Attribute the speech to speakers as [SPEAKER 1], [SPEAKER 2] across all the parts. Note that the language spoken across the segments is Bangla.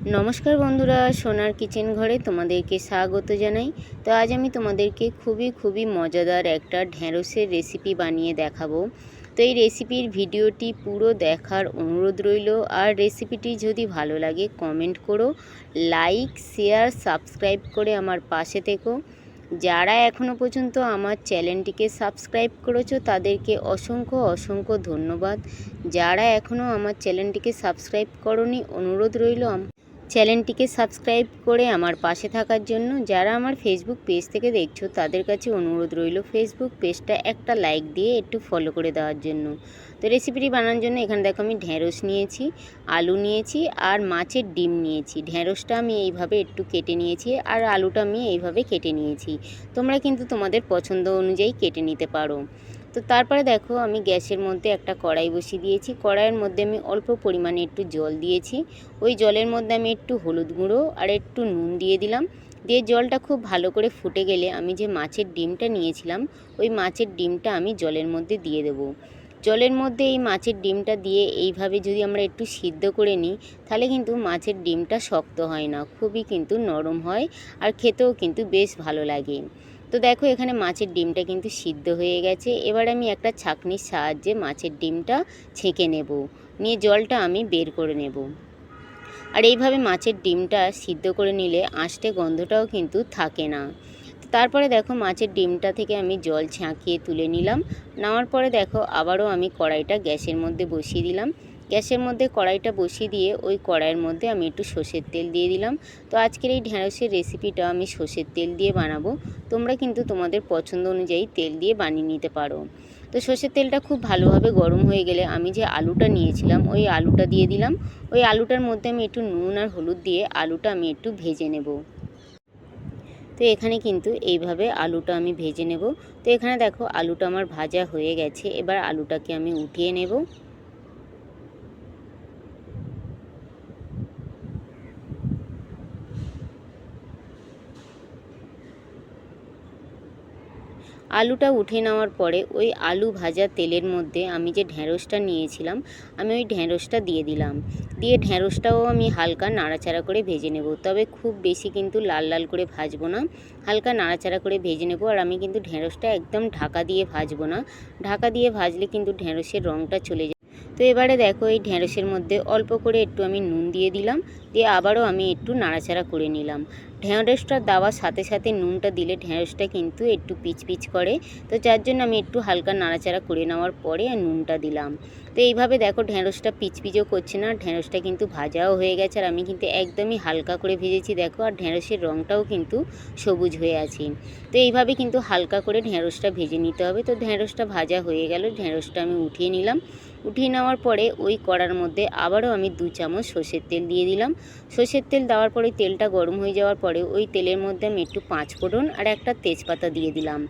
[SPEAKER 1] নমস্কার বন্ধুরা, সোনার কিচেন ঘরে তোমাদেরকে স্বাগত জানাই। তো আজ আমি তোমাদেরকে খুবই মজাদার একটা ঢ্যাঁড়সের রেসিপি বানিয়ে দেখাবো। তো এই রেসিপির ভিডিওটি পুরো দেখার অনুরোধ রইল। আর রেসিপিটি যদি ভালো লাগে কমেন্ট করো, লাইক শেয়ার সাবস্ক্রাইব করে আমার পাশে থেকো। যারা এখনও পর্যন্ত আমার চ্যানেলটিকে সাবস্ক্রাইব করেছো তাদেরকে অসংখ্য ধন্যবাদ। যারা এখনও আমার চ্যানেলটিকে সাবস্ক্রাইব করোনি, অনুরোধ রইল চ্যানেলটিকে সাবস্ক্রাইব করে আমার পাশে থাকার জন্য। যারা আমার ফেসবুক পেজ থেকে দেখছো তাদের কাছে অনুরোধ রইল ফেসবুক পেজটা একটা লাইক দিয়ে একটু ফলো করে দেওয়ার জন্য। তো রেসিপিটি বানানোর জন্য এখানে দেখো আমি ঢ্যাঁড়স নিয়েছি, আলু নিয়েছি আর মাছের ডিম নিয়েছি। ঢ্যাঁড়সটা আমি এইভাবে একটু কেটে নিয়েছি আর আলুটা আমি এইভাবে কেটে নিয়েছি। তোমরা কিন্তু তোমাদের পছন্দ অনুযায়ী কেটে নিতে পারো। তো তারপরে দেখো আমি গ্যাসের মধ্যে একটা কড়াই বসিয়ে দিয়েছি। কড়াইয়ের মধ্যে আমি অল্প পরিমাণে একটু জল দিয়েছি। ওই জলের মধ্যে আমি একটু হলুদ গুঁড়ো আর একটু নুন দিয়ে দিলাম। দিয়ে জলটা খুব ভালো করে ফুটে গেলে আমি যে মাছের ডিমটা নিয়েছিলাম ওই মাছের ডিমটা আমি জলের মধ্যে দিয়ে দেবো। জলের মধ্যে এই মাছের ডিমটা দিয়ে এইভাবে যদি আমরা একটু সিদ্ধ করে নিই তাহলে কিন্তু মাছের ডিমটা শক্ত হয় না, খুবই কিন্তু নরম হয় আর খেতেও কিন্তু বেশ ভালো লাগে। তো দেখো এখানে মাছের ডিমটা কিন্তু সিদ্ধ হয়ে গেছে। এবার আমি একটা ছাঁকনির সাহায্যে মাছের ডিমটা ছেঁকে নেব, নিয়ে জলটা আমি বের করে নেব। আর এইভাবে মাছের ডিমটা সিদ্ধ করে নিলে আঁশটে গন্ধটাও কিন্তু থাকে না। তারপরে দেখো মাছের ডিমটা থেকে আমি জল ছাঁকিয়ে তুলে নিলাম। নেওয়ার পরে দেখো আবারও আমি কড়াইটা গ্যাসের মধ্যে বসিয়ে দিলাম। গ্যাসের মধ্যে কড়াইটা বসিয়ে দিয়ে ওই কড়াইয়ের মধ্যে আমি একটু সর্ষের তেল দিয়ে দিলাম। তো আজকের এই ঢ্যাঁড়সের রেসিপিটা আমি সর্ষের তেল দিয়ে বানাবো। তোমরা কিন্তু তোমাদের পছন্দ অনুযায়ী তেল দিয়ে বানিয়ে নিতে পারো। তো সর্ষের তেলটা খুব ভালোভাবে গরম হয়ে গেলে আমি যে আলুটা নিয়েছিলাম ওই আলুটা দিয়ে দিলাম। ওই আলুটার মধ্যে আমি একটু নুন আর হলুদ দিয়ে আলুটা আমি একটু ভেজে নেব। তো এখানে কিন্তু এইভাবে আলুটা আমি ভেজে নেব। তো এখানে দেখো আলুটা আমার ভাজা হয়ে গেছে। এবার আলুটাকে আমি উঠিয়ে নেব। আলুটা উঠে নেওয়ার পরে ওই আলু ভাজা তেলের মধ্যে আমি যে ঢ্যাঁড়সটা নিয়েছিলাম আমি ওই ঢ্যাঁড়সটা দিয়ে দিলাম। দিয়ে ঢ্যাঁড়সটাও আমি হালকা নাড়াচাড়া করে ভেজে নেব, তবে খুব বেশি কিন্তু লাল লাল করে ভাজবো না, হালকা নাড়াচাড়া করে ভেজে নেব। আর আমি কিন্তু ঢ্যাঁড়সটা একদম ঢাকা দিয়ে ভাজবো না, ঢাকা দিয়ে ভাজলে কিন্তু ঢ্যাঁড়সের রঙটা চলে যায়। তো এবারে দেখো এই ঢ্যাঁড়সের মধ্যে অল্প করে একটু আমি নুন দিয়ে দিলাম, দিয়ে আবারও আমি একটু নাড়াচাড়া করে নিলাম। ঢ্যাঁড়সটা দেওয়ার সাথে সাথে নুনটা দিলে ঢ্যাঁড়সটা কিন্তু একটু পিচ করে। তো যার জন্য আমি একটু হালকা নাড়াচাড়া করে নেওয়ার পরে নুনটা দিলাম। তো এইভাবে দেখো ঢ্যাঁড়সটা পিচও করছে না, ঢ্যাঁড়সটা কিন্তু ভাজাও হয়ে গেছে। আর আমি কিন্তু একদমই হালকা করে ভেজেছি দেখো, আর ঢ্যাঁড়সের রঙটাও কিন্তু সবুজ হয়ে আছে। তো এইভাবে কিন্তু হালকা করে ঢ্যাঁড়সটা ভেজে নিতে হবে। তো ঢ্যাঁড়সটা ভাজা হয়ে গেল, ঢ্যাঁড়সটা আমি উঠিয়ে নিলাম। উঠিয়ে নেওয়ার পরে ওই কড়ার মধ্যে আবারও আমি 2 চামচ সর্ষের তেল দিয়ে দিলাম। সর্ষের তেল দেওয়ার পরে তেলটা গরম হয়ে যাওয়ার পরে ওই তেলের মধ্যে আমি একটু 5 ফোড়ন আর একটা তেজপাতা দিয়ে দিলাম।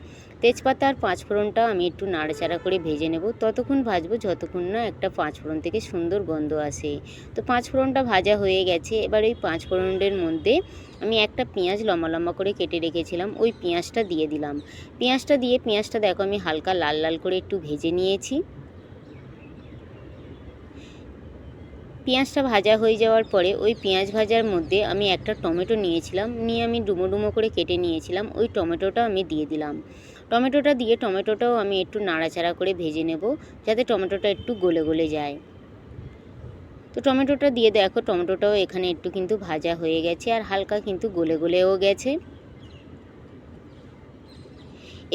[SPEAKER 1] তেজপাতা আর 5 ফোড়নটা আমি একটু নাড়াচাড়া করে ভেজে নেব। ততক্ষণ ভাজবো যতক্ষণ না একটা 5 ফোড়ন থেকে সুন্দর গন্ধ আসে। তো 5 ফোড়নটা ভাজা হয়ে গেছে। এবার ওই 5 ফোড়নের মধ্যে আমি একটা পেঁয়াজ লম্বা করে কেটে রেখেছিলাম, ওই পেঁয়াজটা দিয়ে দিলাম। পেঁয়াজটা দিয়ে পেঁয়াজটা দেখো আমি হালকা লাল লাল করে একটু ভেজে নিয়েছি। পেঁয়াজটা ভাজা হয়ে যাওয়ার পরে ওই পেঁয়াজ ভাজার মধ্যে আমি একটা টমেটো নিয়েছিলাম, নিয়ে আমি ডুমো করে কেটে নিয়েছিলাম, ওই টমেটোটা আমি দিয়ে দিলাম। টমেটোটা দিয়ে টমেটোটাও আমি একটু নাড়াচাড়া করে ভেজে নেব, যাতে টমেটোটা একটু গলে যায়। তো টমেটোটা দিয়ে দেখো টমেটোটাও এখানে একটু কিন্তু ভাজা হয়ে গেছে আর হালকা কিন্তু গলেও গেছে।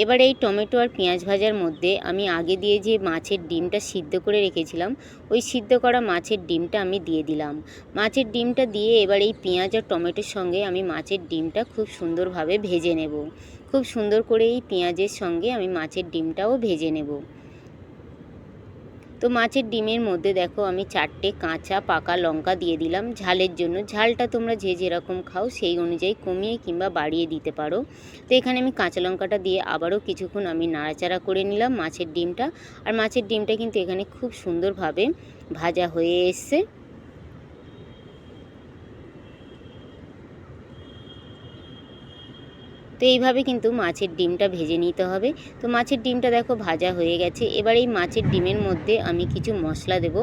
[SPEAKER 1] এবার এই টমেটো আর পেঁয়াজ ভাজার মধ্যে আমি আগে দিয়ে যে মাছের ডিমটা সিদ্ধ করে রেখেছিলাম ওই সিদ্ধ করা মাছের ডিমটা আমি দিয়ে দিলাম। মাছের ডিমটা দিয়ে এবার এই পেঁয়াজ আর টমেটোর সঙ্গে আমি মাছের ডিমটা খুব সুন্দরভাবে ভেজে নেব। খুব সুন্দর করে এই পেঁয়াজের সঙ্গে আমি মাছের ডিমটাও ভেজে নেব। তো মাছের ডিমের মধ্যে দেখো আমি 4টে কাঁচা পাকা লঙ্কা দিয়ে দিলাম ঝালের জন্য। ঝালটা তোমরা যে যেরকম খাও সেই অনুযায়ী কমিয়ে কিংবা বাড়িয়ে দিতে পারো। তো এখানে আমি কাঁচা লঙ্কাটা দিয়ে আবারও কিছুক্ষণ আমি নাড়াচাড়া করে নিলাম মাছের ডিমটা। আর মাছের ডিমটা কিন্তু এখানে খুব সুন্দরভাবে ভাজা হয়ে এসছে। তো এইভাবে কিন্তু মাছের ডিমটা ভেজে নিতে হবে। তো মাছের ডিমটা দেখো ভাজা হয়ে গেছে। এবার এই মাছের ডিমের মধ্যে আমি কিছু মশলা দেব।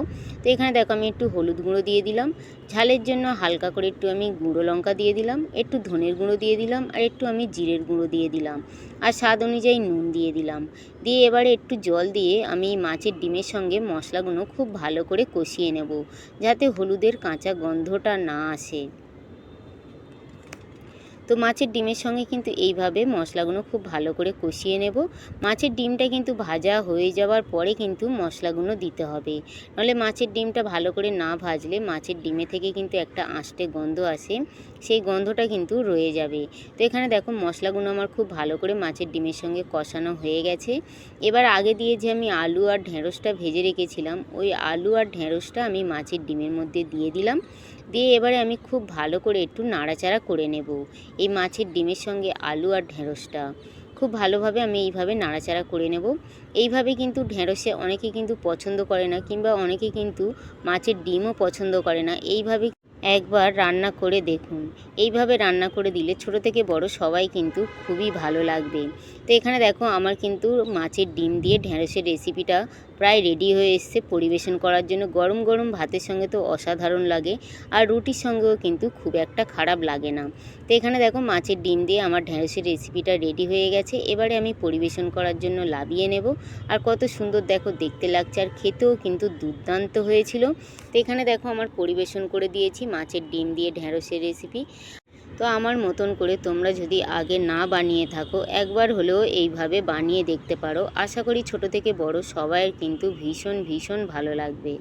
[SPEAKER 1] তো এখানে দেখো আমি একটু হলুদ গুঁড়ো দিয়ে দিলাম, ঝালের জন্য হালকা করে একটু আমি গুঁড়ো লঙ্কা দিয়ে দিলাম, একটু ধনের গুঁড়ো দিয়ে দিলাম, আর একটু আমি জিরের গুঁড়ো দিয়ে দিলাম, আর স্বাদ অনুযায়ী নুন দিয়ে দিলাম। দিয়ে এবারে একটু জল দিয়ে আমি মাছের ডিমের সঙ্গে মশলাগুলো খুব ভালো করে কষিয়ে নেব, যাতে হলুদের কাঁচা গন্ধটা না আসে। তো মাছের ডিমের সঙ্গে কিন্তু এইভাবে মশলাগুলো খুব ভালো করে কষিয়ে নেব। মাছের ডিমটা কিন্তু ভাজা হয়ে যাওয়ার পরে কিন্তু মশলাগুলো দিতে হবে, নাহলে মাছের ডিমটা ভালো করে না ভাজলে মাছের ডিমে থেকে কিন্তু একটা আঁশটে গন্ধ আসে, সেই গন্ধটা কিন্তু রয়ে যাবে। তো এখানে দেখো মশলাগুলো আমার খুব ভালো করে মাছের ডিমের সঙ্গে কষানো হয়ে গেছে। এবার আগে দিয়ে যে আমি আলু আর ঢেঁড়সটা ভেজে রেখেছিলাম, ওই আলু আর ঢেঁড়সটা আমি মাছের ডিমের মধ্যে দিয়ে দিলাম। দিয়ে এবারে আমি খুব ভালো করে একটু নাড়াচাড়া করে নেব। এই মাছের ডিমের সঙ্গে আলু আর ঢেঁড়সটা খুব ভালোভাবে আমি এইভাবে নাড়াচাড়া করে নেব। এইভাবে কিন্তু ঢেঁড়সে অনেকে কিন্তু পছন্দ করে না, কিংবা অনেকে কিন্তু মাছের ডিমও পছন্দ করে না। এইভাবে একবার রান্না করে দেখুন। এইভাবে রান্না করে দিলে ছোট থেকে বড় সবাই কিন্তু খুবই ভালো লাগবে। তো এখানে দেখো আমার কিন্তু মাছের ডিম দিয়ে ঢেঁড়সের রেসিপিটা প্রায় রেডি হয়ে এসছে পরিবেশন করার জন্য। গরম গরম ভাতের সঙ্গে তো অসাধারণ লাগে, আর রুটির সঙ্গেও কিন্তু খুব একটা খারাপ লাগে না। তো এখানে দেখো মাছের ডিম দিয়ে আমার ঢেঁড়সের রেসিপিটা রেডি হয়ে গেছে। এবারে আমি পরিবেশন করার জন্য নামিয়ে নেব। আর কত সুন্দর দেখো দেখতে লাগছে, আর খেতেও কিন্তু দুর্দান্ত হয়েছিল। তো এখানে দেখো আমার পরিবেশন করে দিয়েছি মাছের ডিম দিয়ে ঢেঁড়সের রেসিপি। তো আমার মতন করে তোমরা যদি আগে না বানিয়ে থাকো, একবার হলেও এইভাবে বানিয়ে দেখতে পারো। আশা করি ছোট থেকে বড় সবাইয়ের কিন্তু ভীষণ ভীষণ ভালো লাগবে।